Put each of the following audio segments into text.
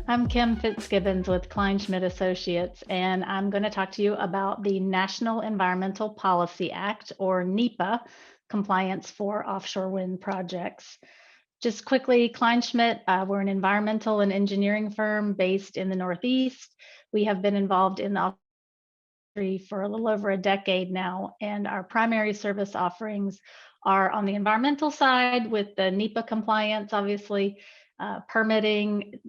I'm Kim Fitzgibbons with Kleinschmidt Associates, and I'm going to talk to you about the National Environmental Policy Act, or NEPA, compliance for offshore wind projects. Just quickly, Kleinschmidt, we're an environmental and engineering firm based in the Northeast. We have been involved in the industry for a little over a decade now, and our primary service offerings are on the environmental side with the NEPA compliance, obviously, permitting,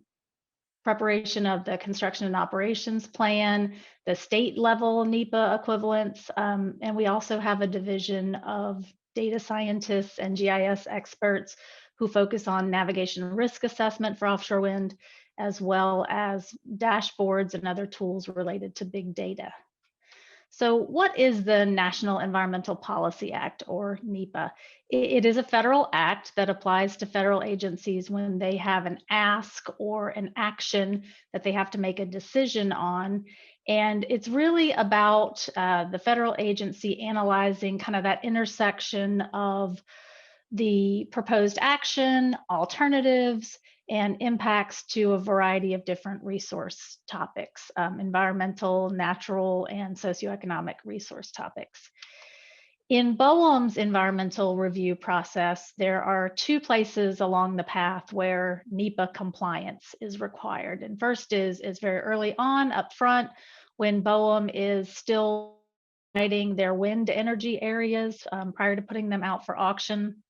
preparation of the construction and operations plan, the state level NEPA equivalents, and we also have a division of data scientists and GIS experts who focus on navigation risk assessment for offshore wind, as well as dashboards and other tools related to big data. So what is the National Environmental Policy Act, or NEPA? It is a federal act that applies to federal agencies when they have an ask or an action that they have to make a decision on. And it's really about the federal agency analyzing kind of that intersection of the proposed action, alternatives, and impacts to a variety of different resource topics, environmental, natural, and socioeconomic resource topics. In BOEM's environmental review process, there are two places along the path where NEPA compliance is required. And first is very early on up front when BOEM is still writing their wind energy areas prior to putting them out for auction.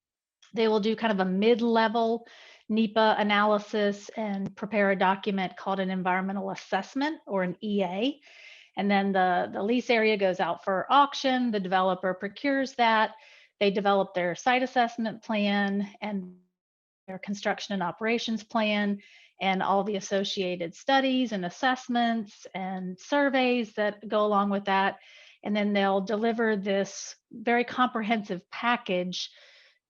They will do kind of a mid-level NEPA analysis and prepare a document called an environmental assessment, or an EA. And then the lease area goes out for auction. The developer procures that. They develop their site assessment plan and their construction and operations plan and all the associated studies and assessments and surveys that go along with that. And then they'll deliver this very comprehensive package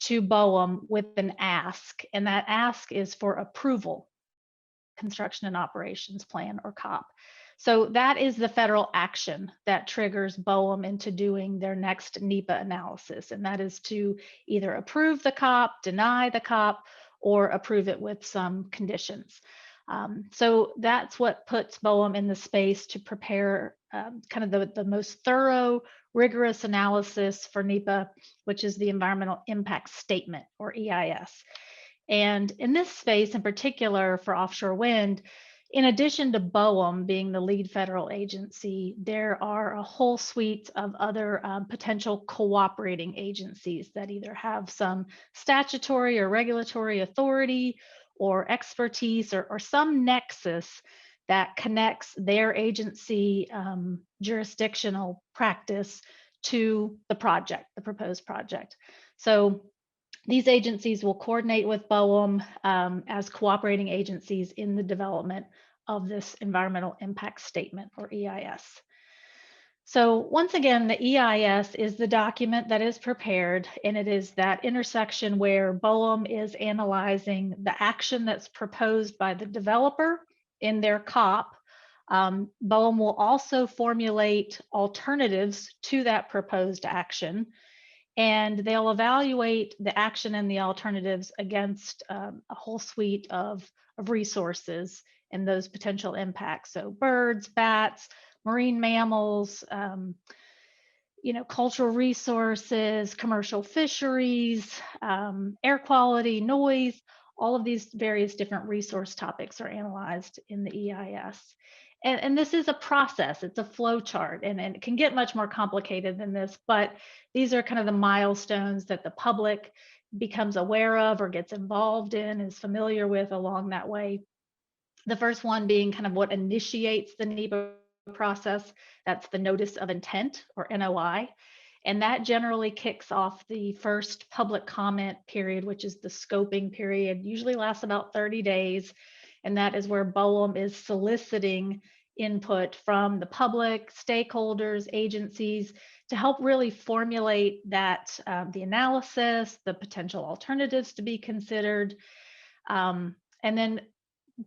to BOEM with an ask, and that ask is for approval, construction and operations plan, or COP. So that is the federal action that triggers BOEM into doing their next NEPA analysis, and that is to either approve the COP, deny the COP, or approve it with some conditions. So that's what puts BOEM in the space to prepare kind of the most thorough, rigorous analysis for NEPA, which is the Environmental Impact Statement, or EIS. And in this space, in particular for offshore wind, in addition to BOEM being the lead federal agency, there are a whole suite of other potential cooperating agencies that either have some statutory or regulatory authority or expertise or some nexus that connects their agency jurisdictional practice to the project, the proposed project. So these agencies will coordinate with BOEM as cooperating agencies in the development of this environmental impact statement, or EIS. So once again, the EIS is the document that is prepared, and it is that intersection where BOEM is analyzing the action that's proposed by the developer in their COP. BOEM will also formulate alternatives to that proposed action, and they'll evaluate the action and the alternatives against a whole suite of resources and those potential impacts. So birds, bats, marine mammals, cultural resources, commercial fisheries, air quality, noise, all of these various different resource topics are analyzed in the EIS. And this is a process, it's a flow chart, and it can get much more complicated than this, but these are kind of the milestones that the public becomes aware of or gets involved in, is familiar with along that way. The first one being kind of what initiates the NEPA process. That's the notice of intent, or NOI. And that generally kicks off the first public comment period, which is the scoping period, usually lasts about 30 days. And that is where BOEM is soliciting input from the public, stakeholders, agencies, to help really formulate that, the analysis, the potential alternatives to be considered. And then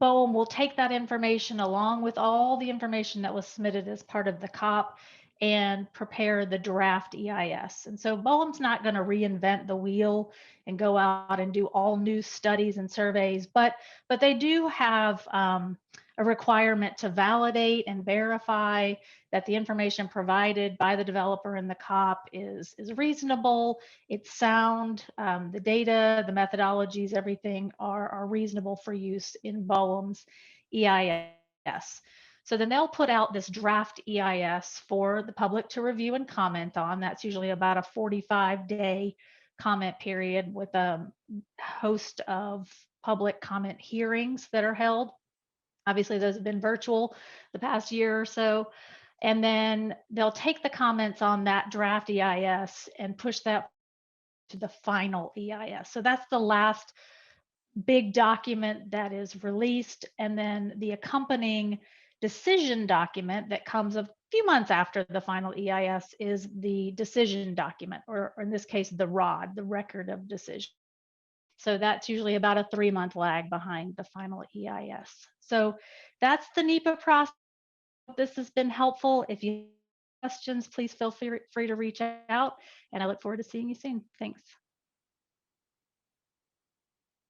BOEM will take that information along with all the information that was submitted as part of the COP and prepare the draft EIS. And so BOEM's not going to reinvent the wheel and go out and do all new studies and surveys, but they do have a requirement to validate and verify that the information provided by the developer in the COP is reasonable, it's sound, the data, the methodologies, everything are reasonable for use in BOEM's EIS. So then they'll put out this draft EIS for the public to review and comment on. That's usually about a 45-day comment period with a host of public comment hearings that are held. Obviously, those have been virtual the past year or so. And then they'll take the comments on that draft EIS and push that to the final EIS. So that's the last big document that is released, and then the accompanying decision document that comes a few months after the final EIS is the decision document, or in this case, the ROD, the record of decision. So that's usually about a 3-month lag behind the final EIS. So that's the NEPA process. This has been helpful. If you have questions, please feel free to reach out, and I look forward to seeing you soon. Thanks.